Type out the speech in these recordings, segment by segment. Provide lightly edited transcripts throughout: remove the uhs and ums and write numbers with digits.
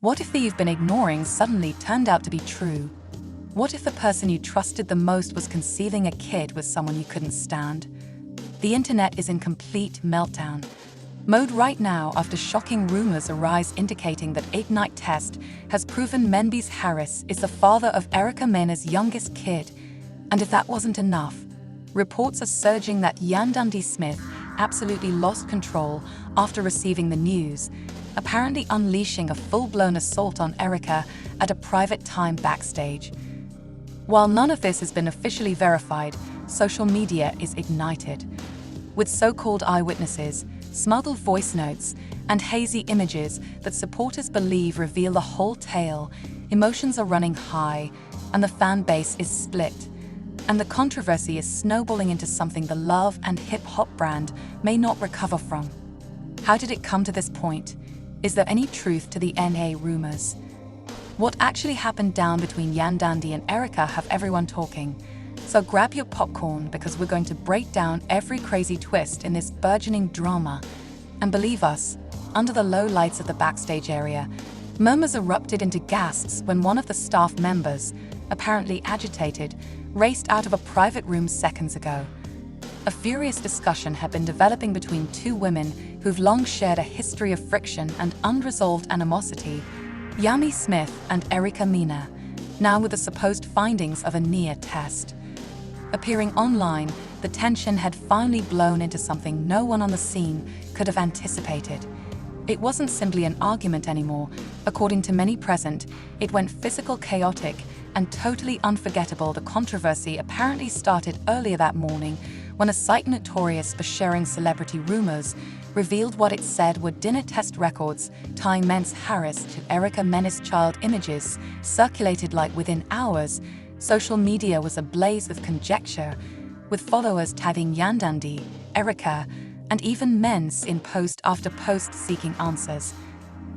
What if the you've been ignoring suddenly turned out to be true? What if the person you trusted the most was conceiving a kid with someone you couldn't stand? The internet is in complete meltdown mode right now after shocking rumors arise indicating that Ignite test has proven Mendeecees Harris is the father of Erica Mena's youngest kid. And if that wasn't enough, reports are surging that Yandy Smith absolutely lost control after receiving the news, apparently unleashing a full-blown assault on Erica at a private time backstage. While none of this has been officially verified, social media is ignited. With so-called eyewitnesses, smuggled voice notes, and hazy images that supporters believe reveal the whole tale, emotions are running high, and the fan base is split. And the controversy is snowballing into something the love and hip-hop brand may not recover from. How did it come to this point? Is there any truth to the NA rumors? What actually happened down between Yandy and Erica have everyone talking. So grab your popcorn because we're going to break down every crazy twist in this burgeoning drama. And believe us, under the low lights of the backstage area, murmurs erupted into gasps when one of the staff members, apparently agitated, raced out of a private room seconds ago. A furious discussion had been developing between two women who've long shared a history of friction and unresolved animosity, Yandy Smith and Erica Mena, now with the supposed findings of a NIA test. Appearing online, the tension had finally blown into something no one on the scene could have anticipated. It wasn't simply an argument anymore. According to many present, it went physical, chaotic, and totally unforgettable. The controversy apparently started earlier that morning when a site notorious for sharing celebrity rumors revealed what it said were dinner test records tying Mendeecees Harris to Erica Mena's child. Images circulated like within hours. Social media was ablaze with conjecture, with followers tagging Yandy, Erica, and even Mendeecees in post after post seeking answers.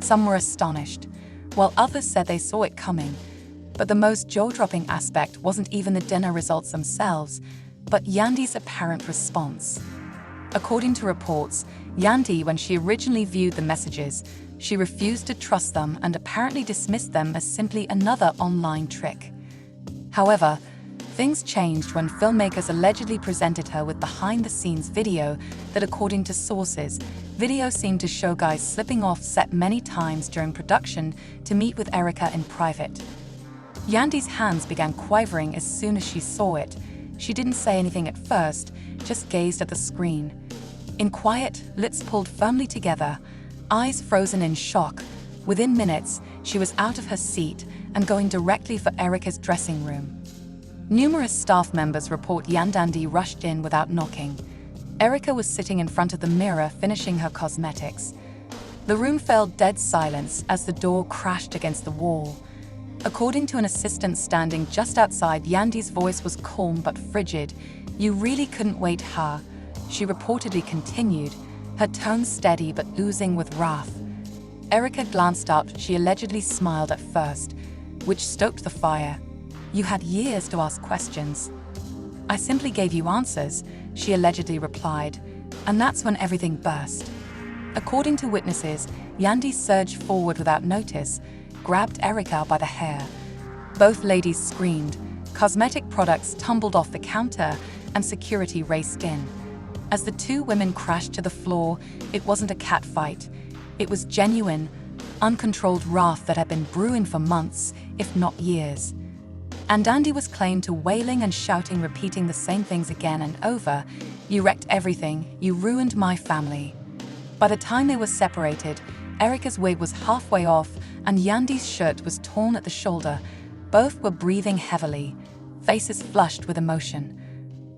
Some were astonished, while others said they saw it coming. But the most jaw-dropping aspect wasn't even the dinner results themselves, but Yandy's apparent response. According to reports, Yandy, when she originally viewed the messages, she refused to trust them and apparently dismissed them as simply another online trick. However, things changed when filmmakers allegedly presented her with behind-the-scenes video that, according to sources, video seemed to show guys slipping off set many times during production to meet with Erica in private. Yandy's hands began quivering as soon as she saw it. She didn't say anything at first, just gazed at the screen. In quiet, lips pulled firmly together, eyes frozen in shock. Within minutes, she was out of her seat and going directly for Erica's dressing room. Numerous staff members report Yandy rushed in without knocking. Erica was sitting in front of the mirror finishing her cosmetics. The room fell dead silence as the door crashed against the wall. According to an assistant standing just outside, Yandy's voice was calm but frigid. "You really couldn't wait, huh?" she reportedly continued, her tone steady but oozing with wrath. Erica glanced up. She allegedly smiled at first, which stoked the fire. "You had years to ask questions." "I simply gave you answers," she allegedly replied, and that's when everything burst. According to witnesses, Yandy surged forward without notice, grabbed Erica by the hair. Both ladies screamed, cosmetic products tumbled off the counter, and security raced in. As the two women crashed to the floor, it wasn't a cat fight. It was genuine, uncontrolled wrath that had been brewing for months, if not years. And Yandy was claimed to wailing and shouting, repeating the same things again and over. "You wrecked everything, you ruined my family." By the time they were separated, Erica's wig was halfway off and Yandy's shirt was torn at the shoulder. Both were breathing heavily, faces flushed with emotion.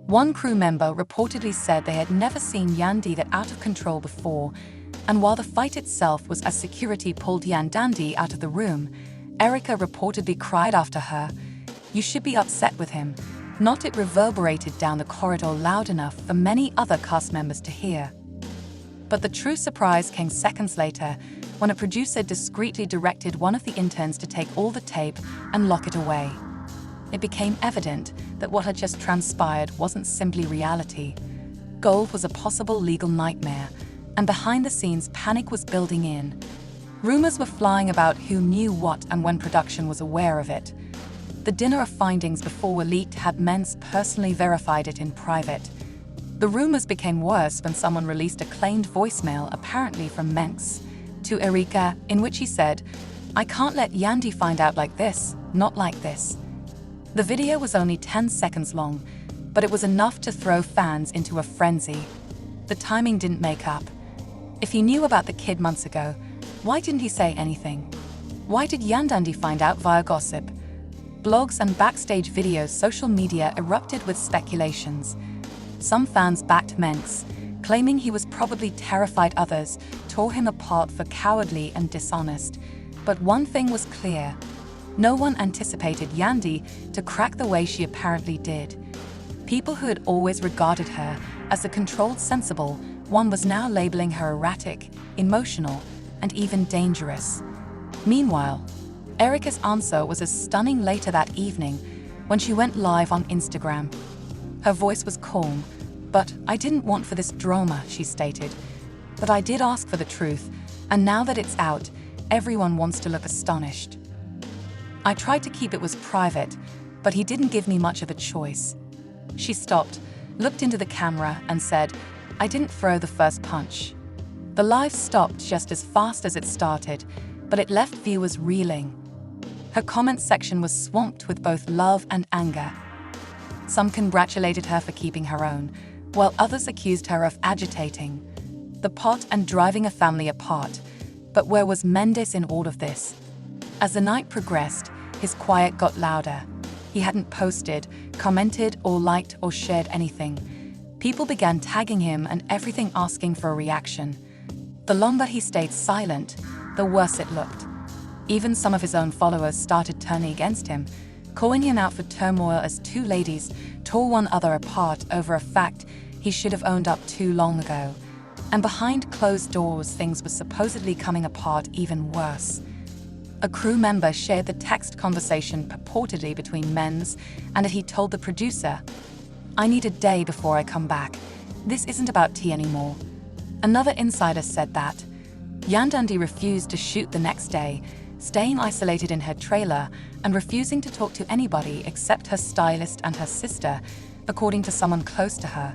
One crew member reportedly said they had never seen Yandy that out of control before, and while the fight itself was as security pulled Yandy out of the room, Erica reportedly cried after her, "You should be upset with him." Not it reverberated down the corridor loud enough for many other cast members to hear. But the true surprise came seconds later, when a producer discreetly directed one of the interns to take all the tape and lock it away. It became evident that what had just transpired wasn't simply reality. Gold was a possible legal nightmare, and behind the scenes panic was building in. Rumors were flying about who knew what and when production was aware of it. The dinner of findings before were leaked had Mendeecees personally verified it in private. The rumors became worse when someone released a claimed voicemail, apparently from Mendeecees, to Erica, in which he said, "I can't let Yandy find out like this, not like this." The video was only 10 seconds long, but it was enough to throw fans into a frenzy. The timing didn't make up. If he knew about the kid months ago, why didn't he say anything? Why did Yandy find out via gossip? Blogs and backstage videos, social media erupted with speculations. Some fans backed Mendeecees, claiming he was probably terrified. Others tore him apart for cowardly and dishonest. But one thing was clear. No one anticipated Yandy to crack the way she apparently did. People who had always regarded her as a controlled, sensible one was now labeling her erratic, emotional, and even dangerous. Meanwhile, Erica's answer was as stunning later that evening when she went live on Instagram. Her voice was calm, but "I didn't want for this drama," she stated. "But I did ask for the truth, and now that it's out, everyone wants to look astonished. I tried to keep it was private, but he didn't give me much of a choice." She stopped, looked into the camera, and said, "I didn't throw the first punch." The live stopped just as fast as it started, but it left viewers reeling. Her comment section was swamped with both love and anger. Some congratulated her for keeping her own, while others accused her of agitating the pot and driving a family apart. But where was Mendeecees in all of this? As the night progressed, his quiet got louder. He hadn't posted, commented, or liked or shared anything. People began tagging him and everything, asking for a reaction. The longer he stayed silent, the worse it looked. Even some of his own followers started turning against him, calling him out for turmoil as two ladies tore one another apart over a fact he should have owned up too long ago. And behind closed doors, things were supposedly coming apart even worse. A crew member shared the text conversation purportedly between Mendeecees, and he told the producer, "I need a day before I come back. This isn't about tea anymore." Another insider said that Yandy refused to shoot the next day, staying isolated in her trailer and refusing to talk to anybody except her stylist and her sister, according to someone close to her.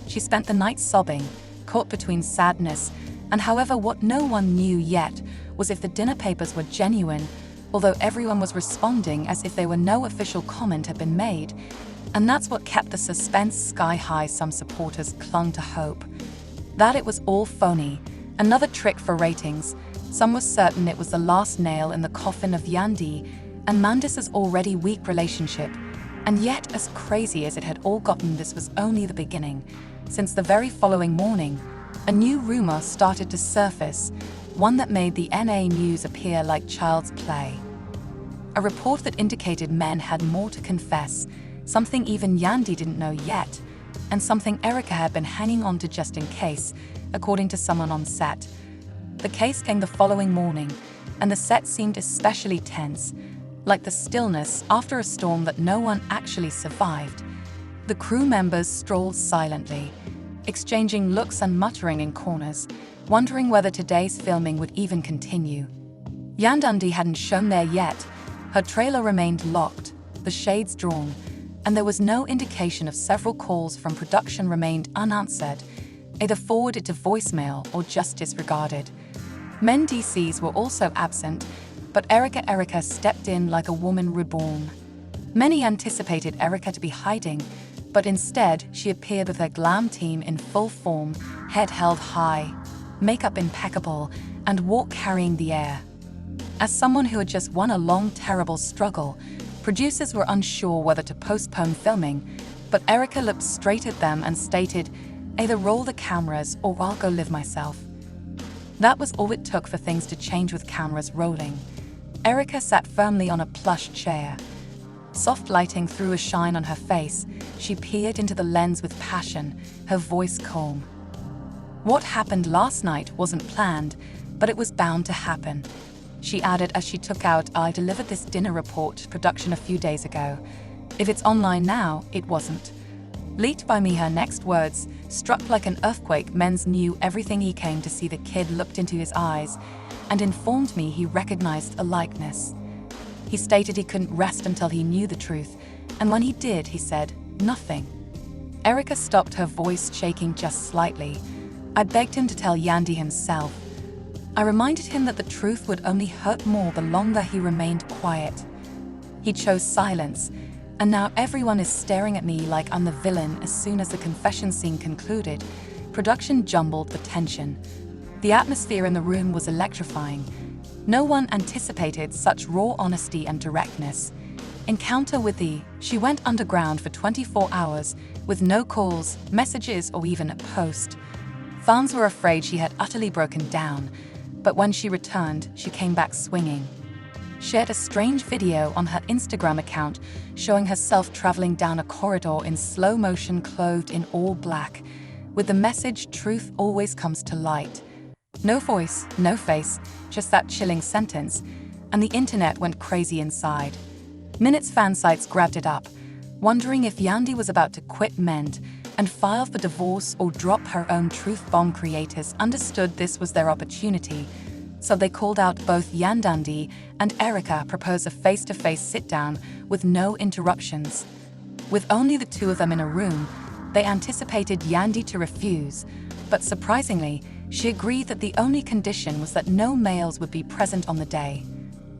She spent the night sobbing, caught between sadness and however. What no one knew yet was if the dinner papers were genuine, although everyone was responding as if there were no official comment had been made. And that's what kept the suspense sky high. Some supporters clung to hope that it was all phony, another trick for ratings. Some were certain it was the last nail in the coffin of Yandy and Mendeecees' already weak relationship. And yet, as crazy as it had all gotten, this was only the beginning, since the very following morning, a new rumor started to surface, one that made the NA news appear like child's play. A report that indicated men had more to confess, something even Yandy didn't know yet, and something Erica had been hanging on to just in case, according to someone on set. The case came the following morning, and the set seemed especially tense, like the stillness after a storm that no one actually survived. The crew members strolled silently, exchanging looks and muttering in corners, wondering whether today's filming would even continue. Yandy hadn't shown there yet. Her trailer remained locked, the shades drawn, and there was no indication of several calls from production remained unanswered, either forwarded to voicemail or just disregarded. Mendeecees were also absent, but Erica stepped in like a woman reborn. Many anticipated Erica to be hiding, but instead she appeared with her glam team in full form, head held high, makeup impeccable, and walk carrying the air. As someone who had just won a long, terrible struggle, producers were unsure whether to postpone filming, but Erica looked straight at them and stated, "Either roll the cameras or I'll go live myself." That was all it took for things to change. With cameras rolling, Erica sat firmly on a plush chair. Soft lighting threw a shine on her face. She peered into the lens with passion, her voice calm. "What happened last night wasn't planned, but it was bound to happen," she added as she took out, "I delivered this dinner report to production a few days ago. If it's online now, it wasn't leaked by me." Her next words struck like an earthquake. Mendeecees knew everything. He came to see the kid, looked into his eyes, and informed me he recognized a likeness. He stated he couldn't rest until he knew the truth, and when he did, he said, "Nothing." Erica stopped, her voice shaking just slightly. I begged him to tell Yandy himself. I reminded him that the truth would only hurt more the longer he remained quiet. He chose silence, and now everyone is staring at me like I'm the villain. As soon as the confession scene concluded, production jumbled the tension. The atmosphere in the room was electrifying. No one anticipated such raw honesty and directness. Encounter with she went underground for 24 hours with no calls, messages, or even a post. Fans were afraid she had utterly broken down, but when she returned, she came back swinging. Shared a strange video on her Instagram account showing herself traveling down a corridor in slow motion, clothed in all black, with the message, "Truth always comes to light." No voice, no face, just that chilling sentence, and the internet went crazy inside. Minutes fan sites grabbed it up, wondering if Yandy was about to quit Mend and file for divorce or drop her own truth bomb. Creators understood this was their opportunity, so they called out both Yandy and Erica, propose a face-to-face sit-down with no interruptions. With only the two of them in a room, they anticipated Yandy to refuse, but surprisingly, she agreed that the only condition was that no males would be present on the day.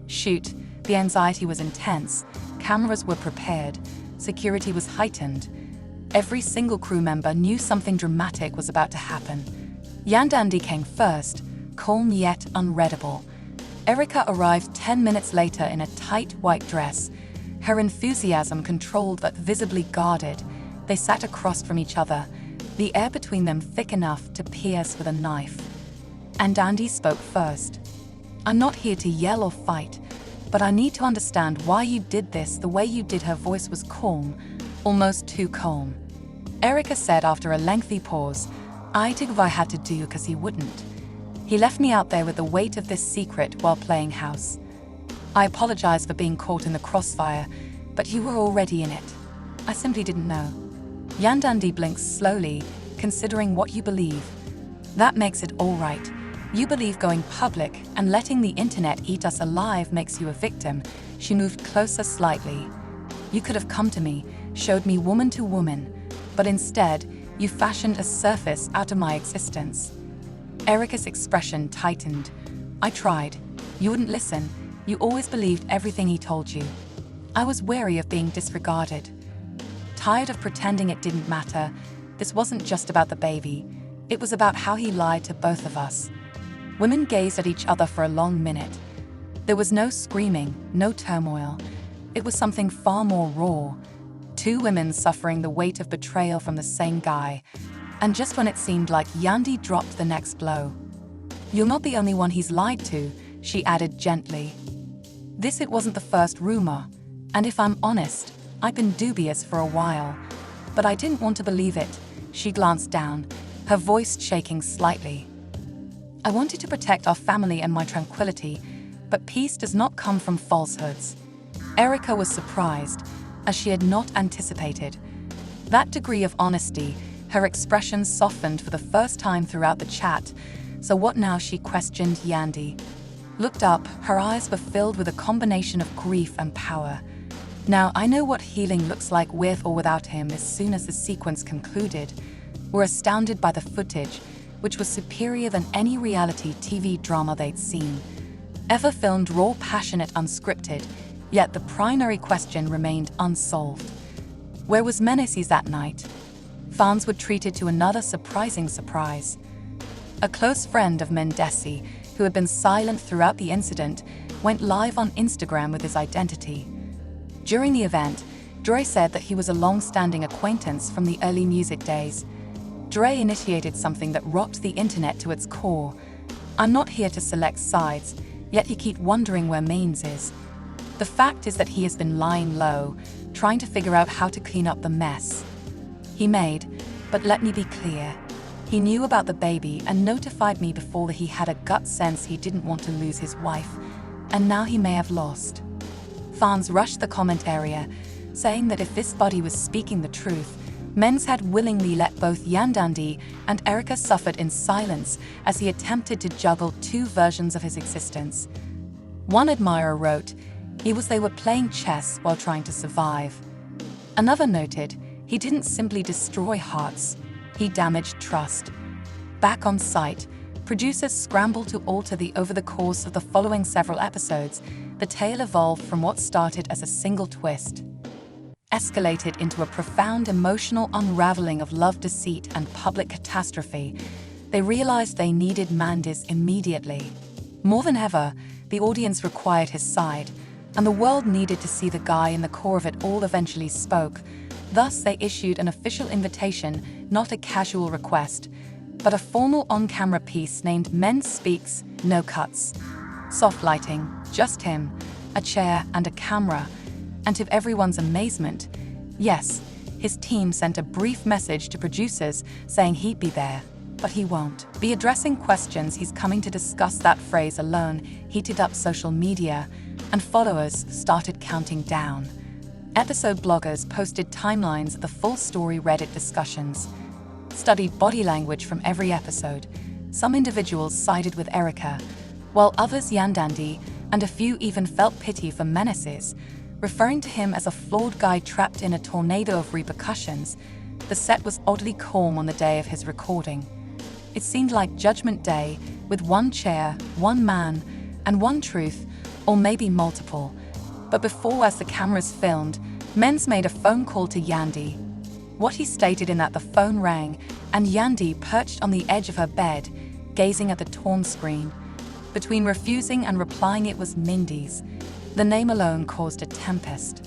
Shoot, the anxiety was intense, cameras were prepared, security was heightened. Every single crew member knew something dramatic was about to happen. Yandy came first, calm yet unreadable. Erica arrived 10 minutes later in a tight white dress, her enthusiasm controlled but visibly guarded. They sat across from each other, the air between them thick enough to pierce with a knife. And Yandy spoke first. "I'm not here to yell or fight, but I need to understand why you did this the way you did." Her voice was calm, almost too calm. Erica said after a lengthy pause, "I did what I had to do because he wouldn't. He left me out there with the weight of this secret while playing house. I apologize for being caught in the crossfire, but you were already in it. I simply didn't know." Yandy blinks slowly, "Considering what you believe, that makes it all right. You believe going public and letting the internet eat us alive makes you a victim." She moved closer slightly. "You could have come to me, showed me woman to woman, but instead, you fashioned a surface out of my existence." Erica's expression tightened. "I tried. You wouldn't listen. You always believed everything he told you. I was wary of being disregarded. Tired of pretending it didn't matter. This wasn't just about the baby. It was about how he lied to both of us." Women gazed at each other for a long minute. There was no screaming, no turmoil. It was something far more raw. Two women suffering the weight of betrayal from the same guy. And just when it seemed like Yandy dropped the next blow, "You're not the only one he's lied to," she added gently. It wasn't the first rumor, and if I'm honest, I've been dubious for a while, but I didn't want to believe it. She glanced down, her voice shaking slightly. "I wanted to protect our family and my tranquility, but peace does not come from falsehoods." Erica was surprised, as she had not anticipated. That degree of honesty, her expression softened for the first time throughout the chat. "So what now?" she questioned Yandy. Looked up, her eyes were filled with a combination of grief and power. "Now I know what healing looks like with or without him." As soon as the sequence concluded, were astounded by the footage, which was superior than any reality TV drama they'd seen. Ever filmed, raw, passionate, unscripted, yet the primary question remained unsolved. Where was Mendeecees that night? Fans were treated to another surprising surprise. A close friend of Mendeecees, who had been silent throughout the incident, went live on Instagram with his identity. During the event, Dre said that he was a long-standing acquaintance from the early music days. Dre initiated something that rocked the internet to its core. "I'm not here to select sides, yet you keep wondering where Maines is. The fact is that he has been lying low, trying to figure out how to clean up the mess he made, but let me be clear. He knew about the baby and notified me before that he had a gut sense he didn't want to lose his wife, and now he may have lost." Fans rushed the comment area, saying that if this body was speaking the truth, Men's had willingly let both Yandy and Erica suffer in silence as he attempted to juggle two versions of his existence. One admirer wrote, "He was they were playing chess while trying to survive." Another noted, "He didn't simply destroy hearts, he damaged trust." Back on site, producers scrambled to alter over the course of the following several episodes. The tale evolved from what started as a single twist, escalated into a profound emotional unraveling of love, deceit, and public catastrophe. They realized they needed Mendeecees immediately. More than ever, the audience required his side, and the world needed to see the guy in the core of it all. Eventually spoke. Thus, they issued an official invitation, not a casual request, but a formal on-camera piece named Men Speaks, No Cuts. Soft lighting, just him, a chair and a camera. And to everyone's amazement, yes, his team sent a brief message to producers saying he'd be there, but he won't be addressing questions. He's coming to discuss. That phrase alone heated up social media, and followers started counting down. Episode bloggers posted timelines of the full story, Reddit discussions studied body language from every episode. Some individuals sided with Erica, while others Yandy, and a few even felt pity for Mendeecees, referring to him as a flawed guy trapped in a tornado of repercussions. The set was oddly calm on the day of his recording. It seemed like Judgment Day, with one chair, one man, and one truth, or maybe multiple. But before, as the cameras filmed, Men's made a phone call to Yandy. What he stated in that the phone rang, and Yandy perched on the edge of her bed, gazing at the torn screen. Between refusing and replying, it was Mendeecees. The name alone caused a tempest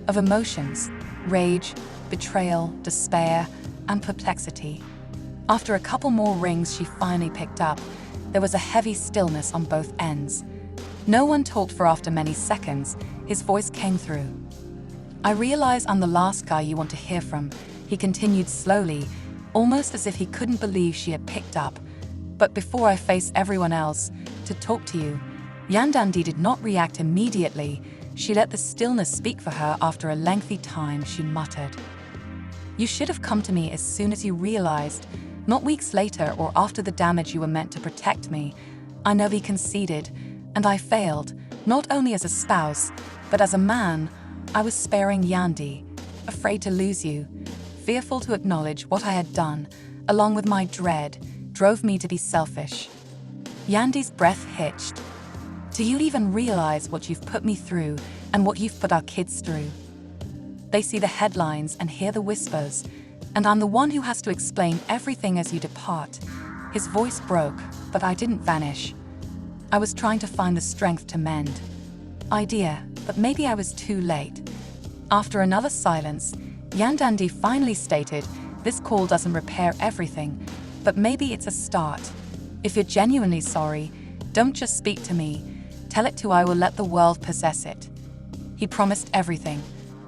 of emotions, rage, betrayal, despair, and perplexity. After a couple more rings, she finally picked up. There was a heavy stillness on both ends. No one talked for after many seconds. His voice came through. "I realize I'm the last guy you want to hear from," he continued slowly, almost as if he couldn't believe she had picked up. "But before I face everyone else, to talk to you." Yandy did not react immediately. She let the stillness speak for her. After a lengthy time, she muttered, "You should have come to me as soon as you realized, not weeks later or after the damage. You were meant to protect me." I know he conceded, and I failed, not only as a spouse, but as a man. I was sparing Yandy, afraid to lose you, fearful to acknowledge what I had done, along with my dread, drove me to be selfish. Yandy's breath hitched. "Do you even realize what you've put me through and what you've put our kids through? They see the headlines and hear the whispers, and I'm the one who has to explain everything as you depart." His voice broke, but I didn't vanish. I was trying to find the strength to mend. But maybe I was too late. After another silence, Yandy finally stated, "This call doesn't repair everything, but maybe it's a start. If you're genuinely sorry, don't just speak to me. Tell it to I will let the world possess it." He promised everything.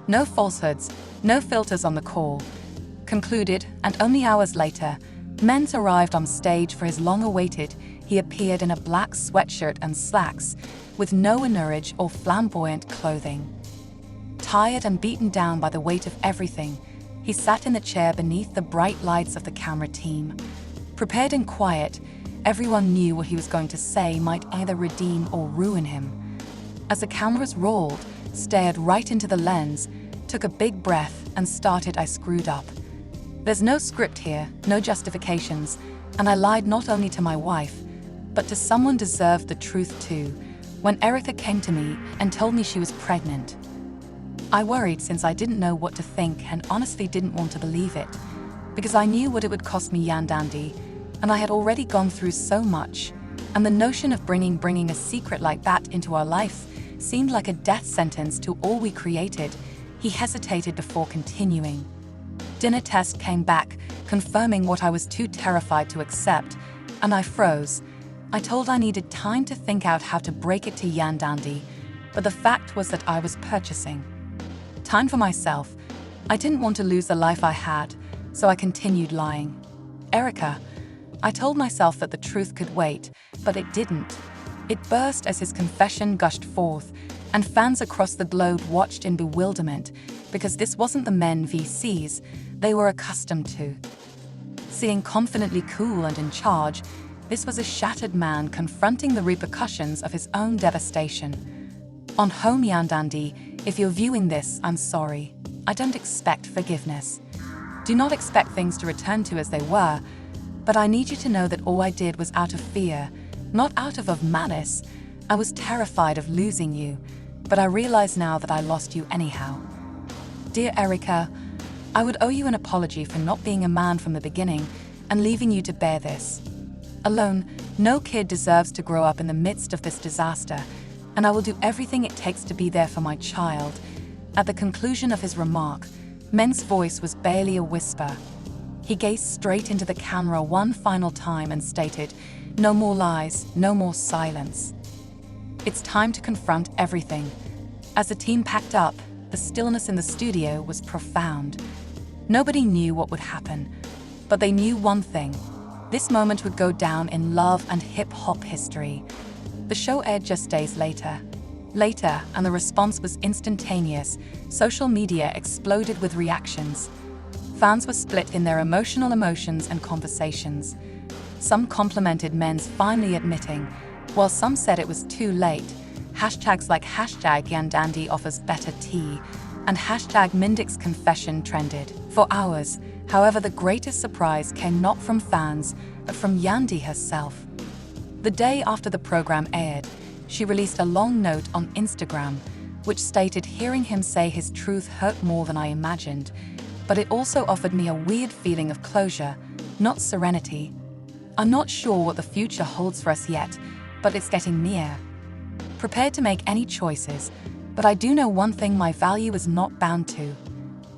No falsehoods, no filters on the call. Concluded, and only hours later, Men's arrived on stage for his long-awaited. He appeared in a black sweatshirt and slacks, with no entourage or flamboyant clothing. Tired and beaten down by the weight of everything, he sat in the chair beneath the bright lights of the camera team. Prepared and quiet, everyone knew what he was going to say might either redeem or ruin him. As the cameras rolled, stared right into the lens, took a big breath, and started, "I screwed up. There's no script here, no justifications, and I lied not only to my wife, but to someone deserved the truth too, when Erica came to me and told me she was pregnant. I worried since I didn't know what to think and honestly didn't want to believe it, because I knew what it would cost me Yandy, and I had already gone through so much, and the notion of bringing a secret like that into our life seemed like a death sentence to all we created." He hesitated before continuing. "Dinner test came back, confirming what I was too terrified to accept, and I froze. I told I needed time to think out how to break it to Yandy, but the fact was that I was purchasing time for myself. I didn't want to lose the life I had, so I continued lying. Erica, I told myself that the truth could wait, but it didn't. It burst as his confession gushed forth, and fans across the globe watched in bewilderment because this wasn't the Mendeecees they were accustomed to. Seeing confidently cool and in charge, this was a shattered man confronting the repercussions of his own devastation. On home Yandy, if you're viewing this, I'm sorry. I don't expect forgiveness. Do not expect things to return to as they were, but I need you to know that all I did was out of fear, not out of malice. I was terrified of losing you, but I realize now that I lost you anyhow. Dear Erica, I would owe you an apology for not being a man from the beginning and leaving you to bear this. Alone, no kid deserves to grow up in the midst of this disaster, and I will do everything it takes to be there for my child. At the conclusion of his remark, Men's voice was barely a whisper. He gazed straight into the camera one final time and stated, "No more lies, no more silence. It's time to confront everything." As the team packed up, the stillness in the studio was profound. Nobody knew what would happen, but they knew one thing. This moment would go down in love and hip-hop history. The show aired just days later, and the response was instantaneous. Social media exploded with reactions. Fans were split in their emotions and conversations. Some complimented Men's finally admitting, while some said it was too late. Hashtags like #Yandy offers better tea and #Mendeecees confession trended for hours. However, the greatest surprise came not from fans, but from Yandy herself. The day after the program aired, she released a long note on Instagram, which stated, "Hearing him say his truth hurt more than I imagined, but it also offered me a weird feeling of closure, not serenity. I'm not sure what the future holds for us yet, but it's getting near. Prepared to make any choices, but I do know one thing my value is not bound to.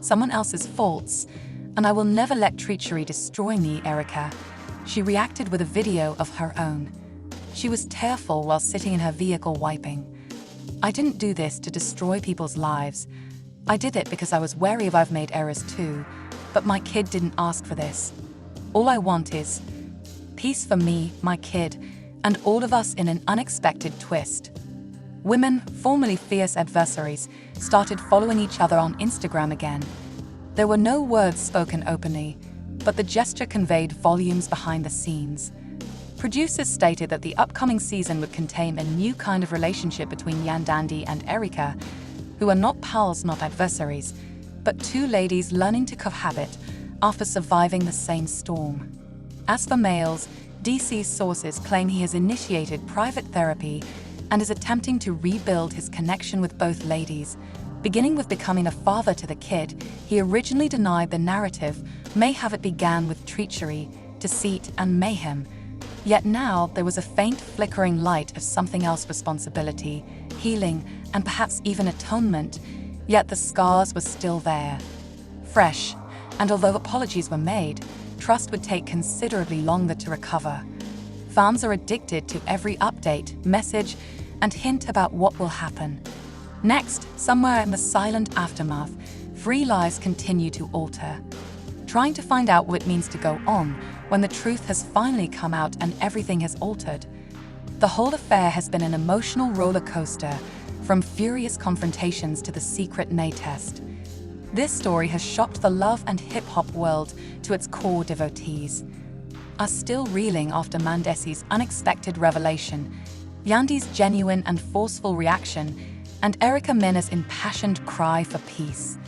Someone else's faults, and I will never let treachery destroy me, Erica." She reacted with a video of her own. She was tearful while sitting in her vehicle wiping. "I didn't do this to destroy people's lives. I did it because I was wary of I've made errors too, but my kid didn't ask for this. All I want is peace for me, my kid, and all of us." In an unexpected twist, women, formerly fierce adversaries, started following each other on Instagram again. There were no words spoken openly, but the gesture conveyed volumes behind the scenes. Producers stated that the upcoming season would contain a new kind of relationship between Yandy and Erica, who are not pals, not adversaries, but two ladies learning to cohabit after surviving the same storm. As for males, DC's sources claim he has initiated private therapy and is attempting to rebuild his connection with both ladies. Beginning with becoming a father to the kid, he originally denied the narrative may have it began with treachery, deceit, and mayhem. Yet now there was a faint flickering light of something else: responsibility, healing, and perhaps even atonement. Yet the scars were still there, fresh, and although apologies were made, trust would take considerably longer to recover. Fans are addicted to every update, message, and hint about what will happen. Next, somewhere in the silent aftermath, free lives continue to alter, trying to find out what it means to go on when the truth has finally come out and everything has altered. The whole affair has been an emotional roller coaster, from furious confrontations to the secret May test. This story has shocked the love and hip-hop world to its core. Devotees are still reeling after Mendeecees' unexpected revelation, Yandy's genuine and forceful reaction, and Erica Mena's impassioned cry for peace.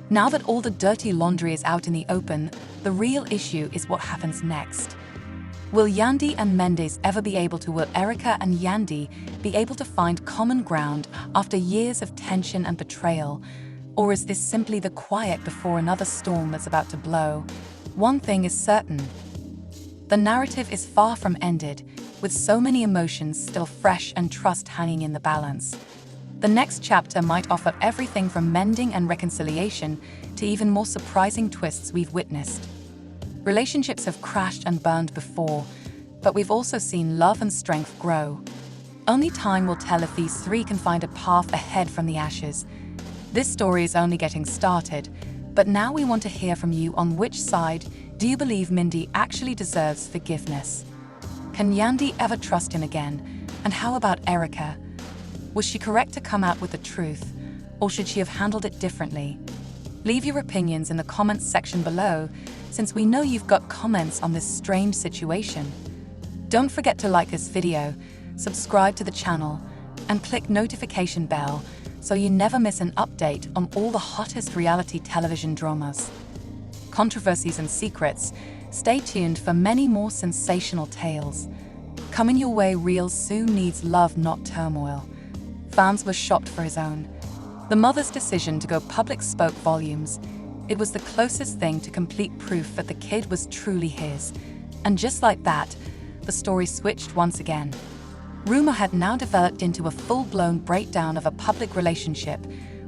Now that all the dirty laundry is out in the open, the real issue is what happens next. Will Yandy and Mendeecees ever be able to? Will Erica and Yandy be able to find common ground after years of tension and betrayal? Or is this simply the quiet before another storm that's about to blow? One thing is certain: the narrative is far from ended, with so many emotions still fresh and trust hanging in the balance. The next chapter might offer everything from mending and reconciliation to even more surprising twists we've witnessed. Relationships have crashed and burned before, but we've also seen love and strength grow. Only time will tell if these three can find a path ahead from the ashes. This story is only getting started, but now we want to hear from you. On which side do you believe Mendeecees actually deserves forgiveness? Can Yandy ever trust him again? And how about Erica? Was she correct to come out with the truth, or should she have handled it differently? Leave your opinions in the comments section below, since we know you've got comments on this strange situation. Don't forget to like this video, subscribe to the channel, and click notification bell so you never miss an update on all the hottest reality television dramas. Controversies and secrets, stay tuned for many more sensational tales. Coming your way real soon needs love, not turmoil. Fans were shocked for his own. The mother's decision to go public spoke volumes. It was the closest thing to complete proof that the kid was truly his. And just like that, the story switched once again. Rumor had now developed into a full-blown breakdown of a public relationship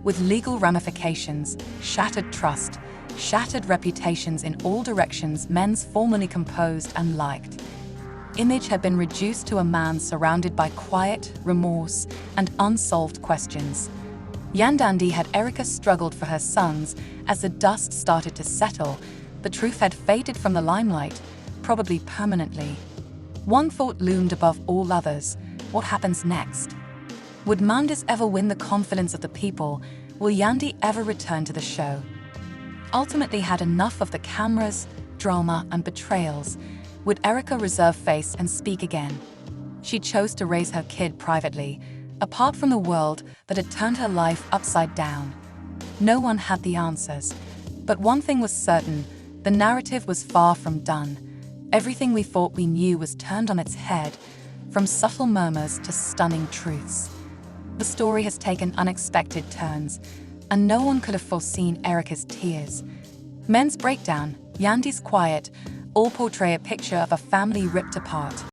with legal ramifications, shattered trust, shattered reputations in all directions. Men's formerly composed and liked image had been reduced to a man surrounded by quiet, remorse, and unsolved questions. Yandy had Erica struggled for her sons. As the dust started to settle, the truth had faded from the limelight, probably permanently. One thought loomed above all others: what happens next? Would Mendeecees ever win the confidence of the people? Will Yandy ever return to the show? Ultimately had enough of the cameras, drama, and betrayals. Would Erica reserve face and speak again? She chose to raise her kid privately, apart from the world that had turned her life upside down. No one had the answers, but one thing was certain: the narrative was far from done. Everything we thought we knew was turned on its head, from subtle murmurs to stunning truths. The story has taken unexpected turns, and no one could have foreseen Erica's tears. Men's breakdown, Yandy's quiet, all portray a picture of a family ripped apart.